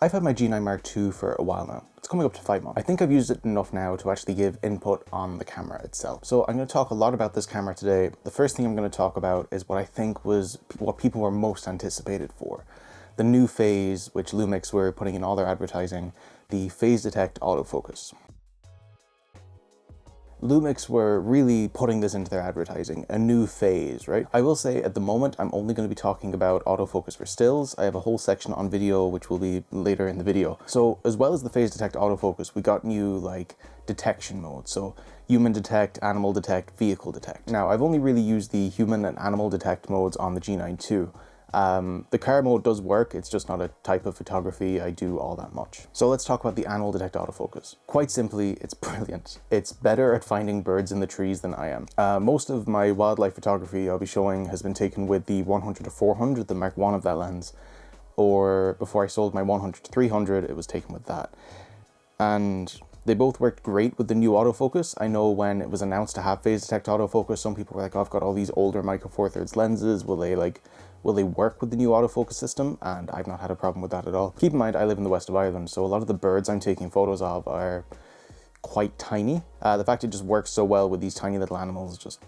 I've had my G9 Mark II for a while now. It's coming up to 5 months. I think I've used it enough now to actually give input on the camera itself. So I'm going to talk a lot about this camera today. The first thing I'm going to talk about is what I think was what people were most anticipated for. The new phase, which LUMIX were putting in all their advertising, the phase detect autofocus. LUMIX were really putting this into their advertising, a new phase, right? I will say at the moment, I'm only going to be talking about autofocus for stills. I have a whole section on video, which will be later in the video. So as well as the phase detect autofocus, we got new like detection modes. So human detect, animal detect, vehicle detect. Now I've only really used the human and animal detect modes on the G9II. The car mode does work, it's just not a type of photography I do all that much. So let's talk about the animal detect autofocus. Quite simply, it's brilliant. It's better at finding birds in the trees than I am. Most of my wildlife photography I'll be showing has been taken with the 100-400, the Mark I of that lens, or before I sold my 100-300, it was taken with that. And they both worked great with the new autofocus. I know when it was announced to have phase detect autofocus, some people were like, oh, I've got all these older micro four thirds lenses, will they work with the new autofocus system? And I've not had a problem with that at all. Keep in mind, I live in the west of Ireland, so a lot of the birds I'm taking photos of are quite tiny. The fact it just works so well with these tiny little animals just,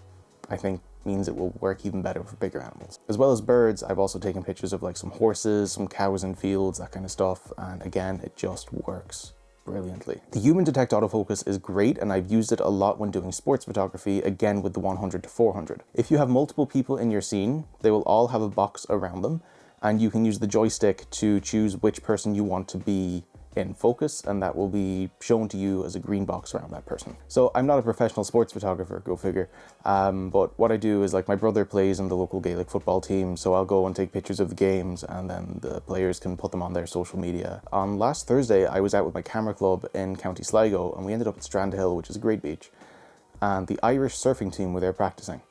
I think, means it will work even better for bigger animals. As well as birds, I've also taken pictures of like some horses, some cows in fields, that kind of stuff. And again, it just works brilliantly. The human detect autofocus is great, and I've used it a lot when doing sports photography, again with the 100-400. If you have multiple people in your scene, they will all have a box around them, and you can use the joystick to choose which person you want to be in focus, and that will be shown to you as a green box around that person. So I'm not a professional sports photographer, go figure, but what I do is, like, my brother plays in the local Gaelic football team, so I'll go and take pictures of the games, and then the players can put them on their social media. On last Thursday, I was out with my camera club in County Sligo, and we ended up at Strandhill, which is a great beach, and the Irish surfing team were there practicing,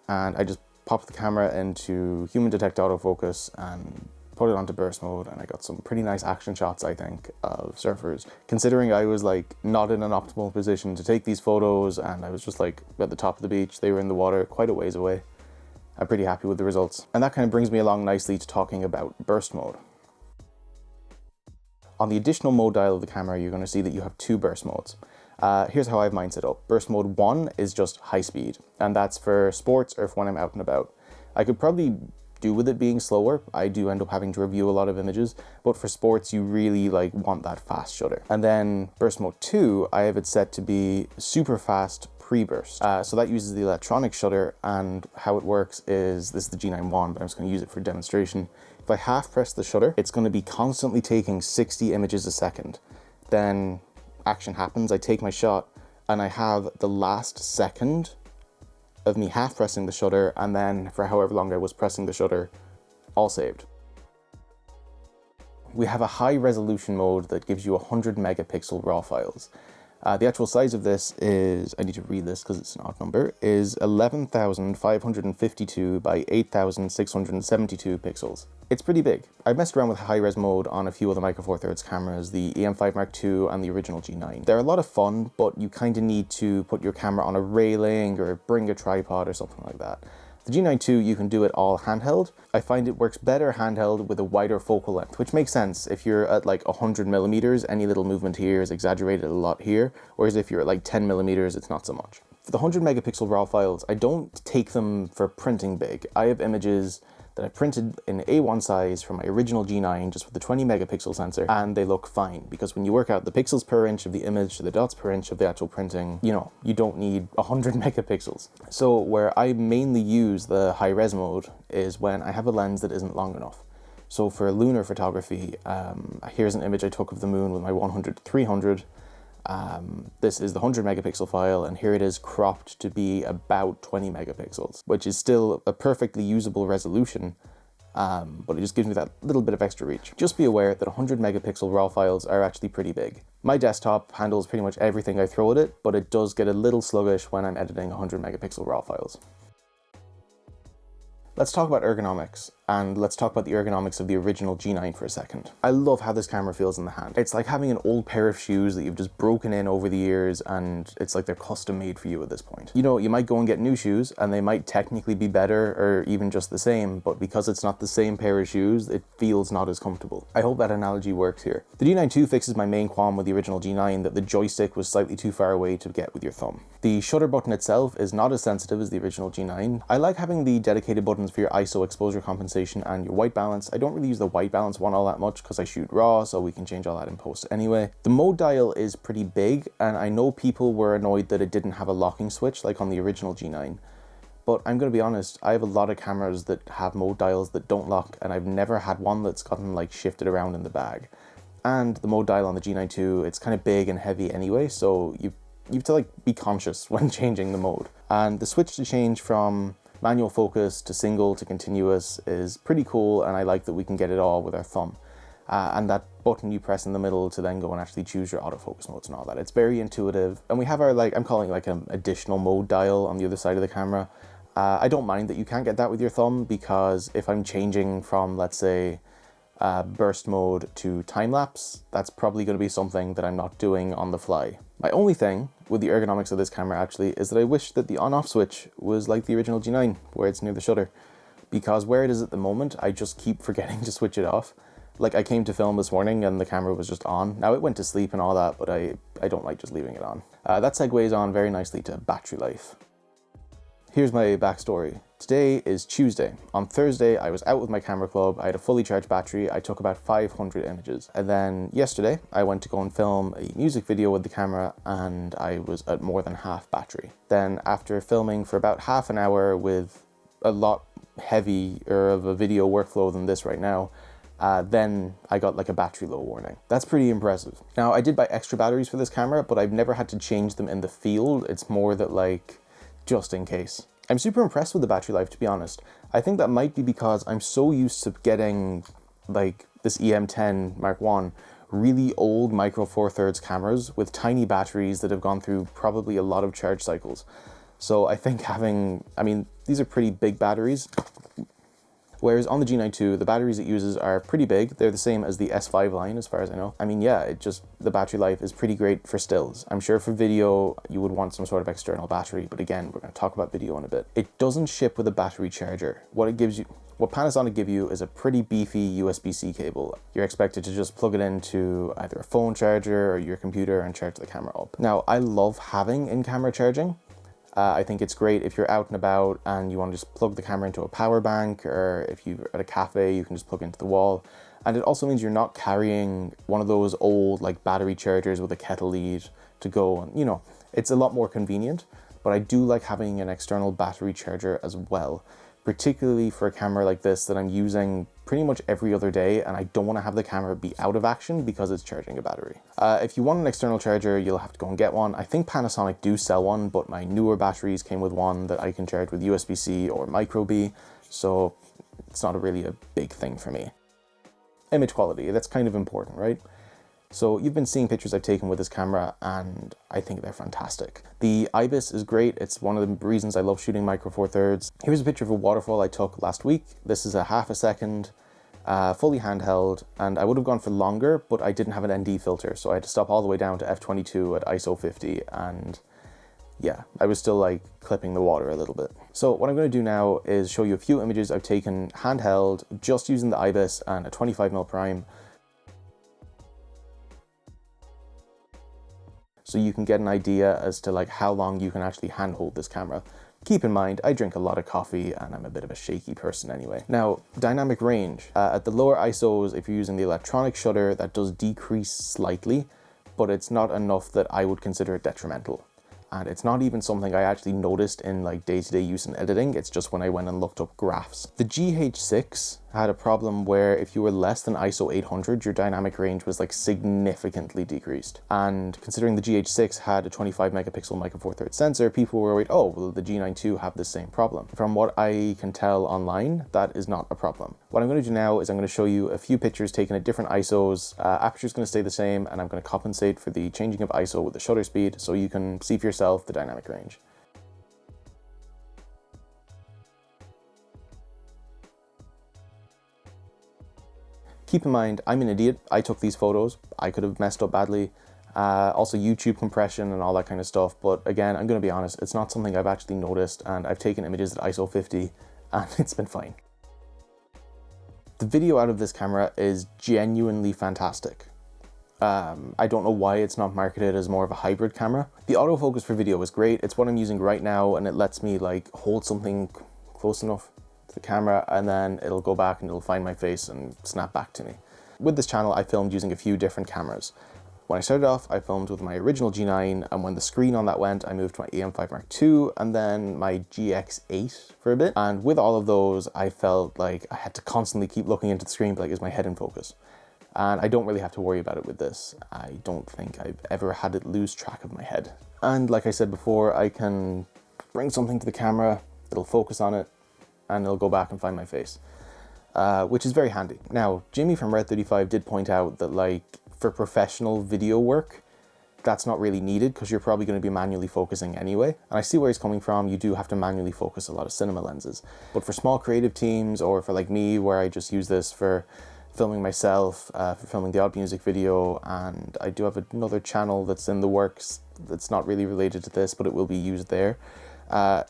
and I just popped the camera into human detect autofocus and put it onto burst mode, and I got some pretty nice action shots, I think, of surfers. Considering I was like not in an optimal position to take these photos, and I was just like at the top of the beach, they were in the water quite a ways away. I'm pretty happy with the results. And that kind of brings me along nicely to talking about burst mode. On the additional mode dial of the camera, you're going to see that you have two burst modes. Here's how I have mine set up. Burst mode 1 is just high speed, and that's for sports or for when I'm out and about. I could probably do with it being slower. I do end up having to review a lot of images, but for sports you really want that fast shutter. And then burst mode 2, I have it set to be super fast pre-burst. So that uses the electronic shutter, and how it works is, this is the G9I, but I'm just going to use it for demonstration. If I half press the shutter, it's going to be constantly taking 60 images a second. Then action happens, I take my shot, and I have the last second of me half pressing the shutter, and then for however long I was pressing the shutter, all saved. We have a high resolution mode that gives you 100 megapixel raw files. The actual size of this is, I need to read this because it's an odd number, is 11,552 by 8,672 pixels. It's pretty big. I've messed around with high-res mode on a few other micro four thirds cameras, the EM5 Mark II and the original G9. They're a lot of fun, but you kind of need to put your camera on a railing or bring a tripod or something like that. The G9II, you can do it all handheld. I find it works better handheld with a wider focal length, which makes sense. If you're at like 100 millimeters, any little movement here is exaggerated a lot here, whereas if you're at like 10 millimeters, it's not so much. For the 100 megapixel raw files, I don't take them for printing big. I have images that I printed in A1 size from my original G9 just with the 20 megapixel sensor, and they look fine, because when you work out the pixels per inch of the image to the dots per inch of the actual printing, you know, you don't need 100 megapixels. So where I mainly use the high res mode is when I have a lens that isn't long enough. So for lunar photography, here's an image I took of the moon with my 100-300. This is the 100 megapixel file, and here it is cropped to be about 20 megapixels, which is still a perfectly usable resolution, but it just gives me that little bit of extra reach. Just be aware that 100 megapixel raw files are actually pretty big. My desktop handles pretty much everything I throw at it, but it does get a little sluggish when I'm editing 100 megapixel raw files. Let's talk about ergonomics. and let's talk about the ergonomics of the original G9 for a second. I love how this camera feels in the hand. It's like having an old pair of shoes that you've just broken in over the years, and it's like they're custom made for you at this point. You know, you might go and get new shoes and they might technically be better or even just the same, but because it's not the same pair of shoes, it feels not as comfortable. I hope that analogy works here. The G9II fixes my main qualm with the original G9, that the joystick was slightly too far away to get with your thumb. The shutter button itself is not as sensitive as the original G9. I like having the dedicated buttons for your ISO exposure compensation and your white balance. I don't really use the white balance one all that much because I shoot raw, so we can change all that in post anyway. The mode dial is pretty big, and I know people were annoyed that it didn't have a locking switch like on the original G9. But I'm going to be honest, I have a lot of cameras that have mode dials that don't lock, and I've never had one that's gotten like shifted around in the bag. And the mode dial on the G9II, it's kind of big and heavy anyway, so you have to like be conscious when changing the mode. And the switch to change from manual focus to single to continuous is pretty cool, and I like that we can get it all with our thumb. And that button you press in the middle to then go and actually choose your autofocus modes and all that. It's very intuitive. And we have our, like, I'm calling it like an additional mode dial on the other side of the camera. I don't mind that you can't get that with your thumb, because if I'm changing from, let's say, burst mode to time-lapse, that's probably going to be something that I'm not doing on the fly. My only thing with the ergonomics of this camera actually is that I wish that the on-off switch was like the original G9, where it's near the shutter, because where it is at the moment, I just keep forgetting to switch it off. Like, I came to film this morning and the camera was just on. Now, it went to sleep and all that, but I don't like just leaving it on. That segues on very nicely to battery life. Here's my backstory. Today is Tuesday. On Thursday, I was out with my camera club. I had a fully charged battery. I took about 500 images. And then yesterday, I went to go and film a music video with the camera, and I was at more than half battery. Then after filming for about half an hour with a lot heavier of a video workflow than this right now, then I got like a battery low warning. That's pretty impressive. Now, I did buy extra batteries for this camera, but I've never had to change them in the field. It's more that, like, just in case. I'm super impressed with the battery life, to be honest. I think that might be because I'm so used to getting, like, this EM10 Mark I, really old micro four thirds cameras with tiny batteries that have gone through probably a lot of charge cycles. So I think having, I mean, these are pretty big batteries. Whereas on the G9II, the batteries it uses are pretty big. They're the same as the S5 line, as far as I know. I mean, yeah, the battery life is pretty great for stills. I'm sure for video, you would want some sort of external battery, but again, we're gonna talk about video in a bit. It doesn't ship with a battery charger. What Panasonic give you is a pretty beefy USB-C cable. You're expected to just plug it into either a phone charger or your computer and charge the camera up. Now, I love having in-camera charging. I think it's great if you're out and about and you want to just plug the camera into a power bank, or if you're at a cafe, you can just plug into the wall. And it also means you're not carrying one of those old, like, battery chargers with a kettle lead to go, and, you know, it's a lot more convenient. But I do like having an external battery charger as well, particularly for a camera like this that I'm using pretty much every other day, and I don't want to have the camera be out of action because it's charging a battery. If you want an external charger, you'll have to go and get one. I think Panasonic do sell one, but my newer batteries came with one that I can charge with USB-C or micro B, so it's not really a big thing for me. Image quality, that's kind of important, right? So you've been seeing pictures I've taken with this camera, and I think they're fantastic. The IBIS is great. It's one of the reasons I love shooting micro four thirds. Here's a picture of a waterfall I took last week. This is a half a second, fully handheld, and I would have gone for longer, but I didn't have an ND filter, so I had to stop all the way down to f22 at ISO 50, and yeah, I was still like clipping the water a little bit. So what I'm going to do now is show you a few images I've taken handheld, just using the IBIS and a 25mm prime, so you can get an idea as to like how long you can actually handhold this camera. Keep in mind, I drink a lot of coffee and I'm a bit of a shaky person anyway. Now, dynamic range. At the lower ISOs, if you're using the electronic shutter, that does decrease slightly, but it's not enough that I would consider it detrimental. And it's not even something I actually noticed in like day-to-day use in editing. It's just when I went and looked up graphs. The GH6 had a problem where if you were less than ISO 800, your dynamic range was like significantly decreased. And considering the GH6 had a 25 megapixel micro four thirds sensor, people were worried, oh, will the G9II have the same problem? From what I can tell online, that is not a problem. What I'm going to do now is I'm going to show you a few pictures taken at different ISOs. Aperture is going to stay the same, and I'm going to compensate for the changing of ISO with the shutter speed so you can see for yourself the dynamic range. Keep in mind, I'm an idiot. I took these photos. I could have messed up badly. Also YouTube compression and all that kind of stuff. But again, I'm going to be honest, it's not something I've actually noticed, and I've taken images at ISO 50 and it's been fine. The video out of this camera is genuinely fantastic. I don't know why it's not marketed as more of a hybrid camera. The autofocus for video is great. It's what I'm using right now, and it lets me like hold something close enough to the camera and then it'll go back and it'll find my face and snap back to me. With this channel, I filmed using a few different cameras. When I started off, I filmed with my original G9, and when the screen on that went, I moved to my EM5 Mark II and then my GX8 for a bit. And with all of those, I felt like I had to constantly keep looking into the screen, like, is my head in focus? And I don't really have to worry about it with this. I don't think I've ever had it lose track of my head. And like I said before, I can bring something to the camera, it'll focus on it, and it'll go back and find my face, which is very handy. Now, Jimmy from Red35 did point out that, like, for professional video work, that's not really needed because you're probably going to be manually focusing anyway. And I see where he's coming from. You do have to manually focus a lot of cinema lenses. But for small creative teams, or for like me, where I just use this for filming myself, for filming the odd music video, and I do have another channel that's in the works that's not really related to this, but it will be used there.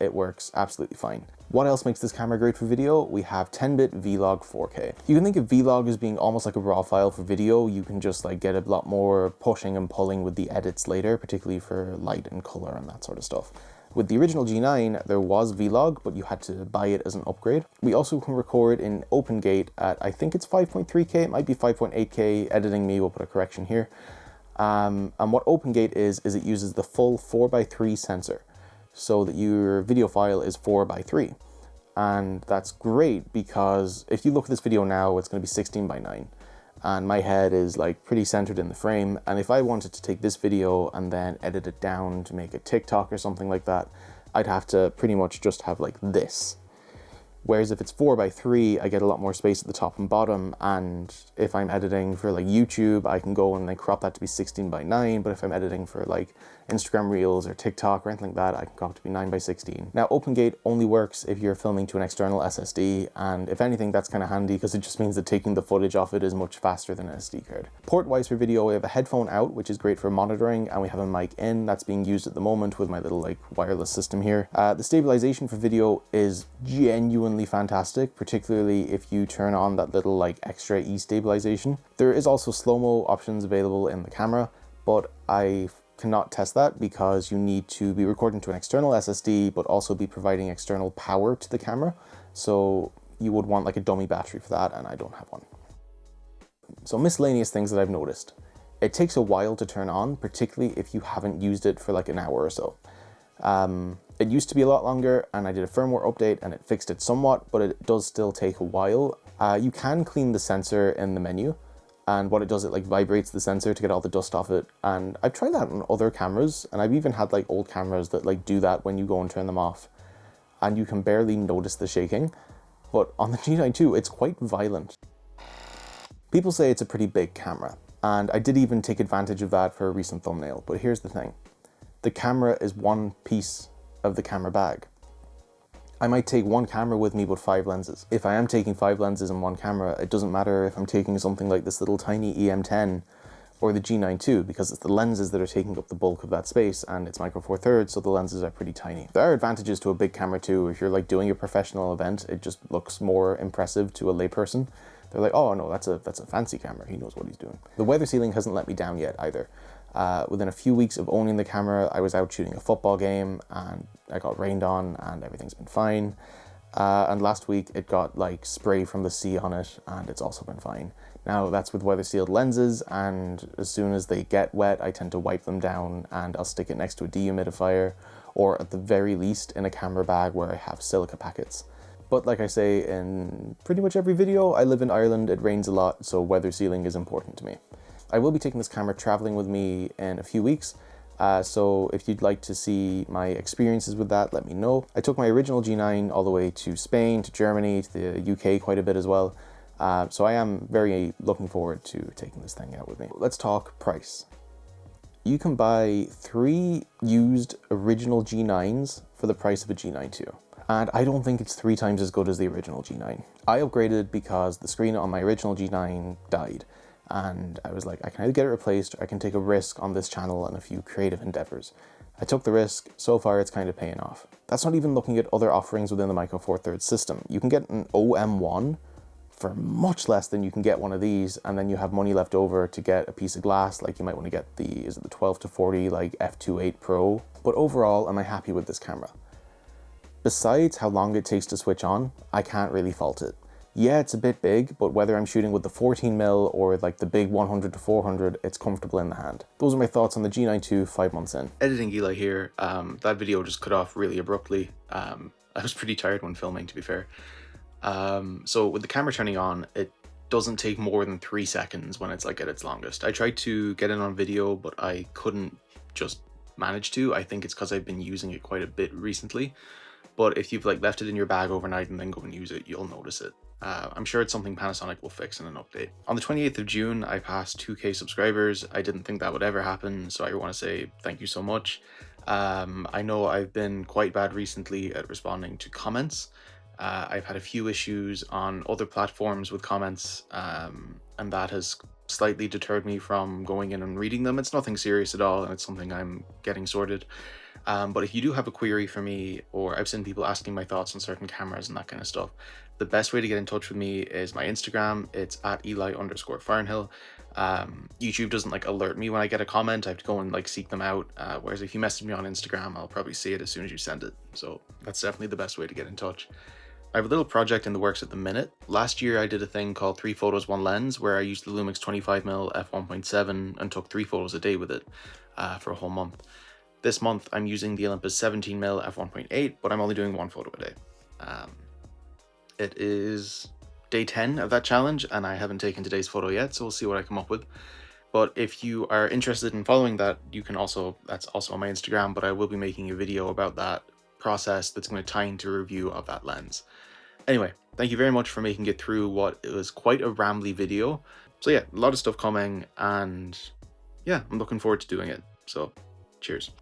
It works absolutely fine. What else makes this camera great for video? We have 10-bit Vlog 4K. You can think of Vlog as being almost like a raw file for video. You can just like get a lot more pushing and pulling with the edits later, particularly for light and color and that sort of stuff. With the original G9, there was Vlog, but you had to buy it as an upgrade. We also can record in OpenGate at, I think it's 5.3K, it might be 5.8K, editing me will put a correction here. And what OpenGate is it uses the full 4:3 sensor, so that your video file is 4:3. And that's great because if you look at this video now, it's going to be 16:9. And my head is like pretty centered in the frame. And if I wanted to take this video and then edit it down to make a TikTok or something like that, I'd have to pretty much just have like this. Whereas if it's 4:3, I get a lot more space at the top and bottom. And if I'm editing for like YouTube, I can go and like crop that to be 16:9. But if I'm editing for like Instagram Reels or TikTok or anything like that, I can crop it to be 9:16. Now, OpenGate only works if you're filming to an external SSD. And if anything, that's kind of handy because it just means that taking the footage off it is much faster than an SD card. Port-wise for video, we have a headphone out, which is great for monitoring. And we have a mic in that's being used at the moment with my little like wireless system here. The stabilization for video is genuinely fantastic, particularly if you turn on that little like extra stabilization. There is also slow-mo options available in the camera, but I cannot test that because you need to be recording to an external SSD, but also be providing external power to the camera. So you would want like a dummy battery for that, and I don't have one. So miscellaneous things that I've noticed. It takes a while to turn on, particularly if you haven't used it for like an hour or so. It used to be a lot longer, and I did a firmware update and it fixed it somewhat, but it does still take a while. You can clean the sensor in the menu, and what it does, it like vibrates the sensor to get all the dust off it. And I've tried that on other cameras, and I've even had like old cameras that like do that when you go and turn them off, and you can barely notice the shaking. But on the G9II, it's quite violent. People say it's a pretty big camera, and I did even take advantage of that for a recent thumbnail. But here's the thing. The camera is one piece of the camera bag. I might take one camera with me, but 5 lenses. If I am taking 5 lenses in one camera, it doesn't matter if I'm taking something like this little tiny EM10 or the G9II, because it's the lenses that are taking up the bulk of that space, and it's micro four thirds, so the lenses are pretty tiny. There are advantages to a big camera too. If you're like doing a professional event, it just looks more impressive to a layperson. They're like, oh no, that's a fancy camera. He knows what he's doing. The weather sealing hasn't let me down yet either. Within a few weeks of owning the camera, I was out shooting a football game and I got rained on and everything's been fine. And last week it got like spray from the sea on it and it's also been fine. Now that's with weather sealed lenses, and as soon as they get wet, I tend to wipe them down and I'll stick it next to a dehumidifier, or at the very least in a camera bag where I have silica packets. But like I say in pretty much every video, I live in Ireland, it rains a lot, so weather sealing is important to me. I will be taking this camera traveling with me in a few weeks, so if you'd like to see my experiences with that, let me know. I took my original G9 all the way to Spain, to Germany, to the UK quite a bit as well, so I am very looking forward to taking this thing out with me. Let's talk price. You can buy 3 used original G9s for the price of a G9II. and I don't think it's 3 times as good as the original G9. I upgraded because the screen on my original G9 died, and I was like, I can either get it replaced or I can take a risk on this channel and a few creative endeavors. I took the risk. So far it's kind of paying off. That's not even looking at other offerings within the Micro Four Thirds system. You can get an OM1 for much less than you can get one of these, and then you have money left over to get a piece of glass, like you might want to get the, is it the 12-40 like f2.8 Pro? But overall, am I happy with this camera? Besides how long it takes to switch on, I can't really fault it. Yeah, it's a bit big, but whether I'm shooting with the 14mm or like the big 100-400, it's comfortable in the hand. Those are my thoughts on the G9II 5 months in. Editing Eli here. That video just cut off really abruptly. I was pretty tired when filming, to be fair. So with the camera turning on, it doesn't take more than 3 seconds when it's like at its longest. I tried to get it on video, but I couldn't just manage to. I think it's because I've been using it quite a bit recently. But if you've like left it in your bag overnight and then go and use it, you'll notice it. I'm sure it's something Panasonic will fix in an update. On the 28th of June, I passed 2K subscribers. I didn't think that would ever happen, so I want to say thank you so much. I know I've been quite bad recently at responding to comments. I've had a few issues on other platforms with comments, and that has slightly deterred me from going in and reading them. It's nothing serious at all, and it's something I'm getting sorted. But if you do have a query for me, or I've seen people asking my thoughts on certain cameras and that kind of stuff, the best way to get in touch with me is my Instagram. It's at Eli_Farnhill. YouTube doesn't like alert me when I get a comment. I have to go and like seek them out. Whereas if you message me on Instagram, I'll probably see it as soon as you send it. So that's definitely the best way to get in touch. I have a little project in the works at the minute. Last year I did a thing called 3 photos 1 lens, where I used the LUMIX 25mm f1.7 and took 3 photos a day with it for a whole month. This month I'm using the Olympus 17mm f1.8, but I'm only doing 1 photo a day. It is day 10 of that challenge, and I haven't taken today's photo yet, so we'll see what I come up with. But if you are interested in following that, you can also, that's also on my Instagram, but I will be making a video about that process that's going to tie into a review of that lens. Anyway, thank you very much for making it through what it was quite a rambly video. So yeah, a lot of stuff coming, and yeah, I'm looking forward to doing it. So cheers.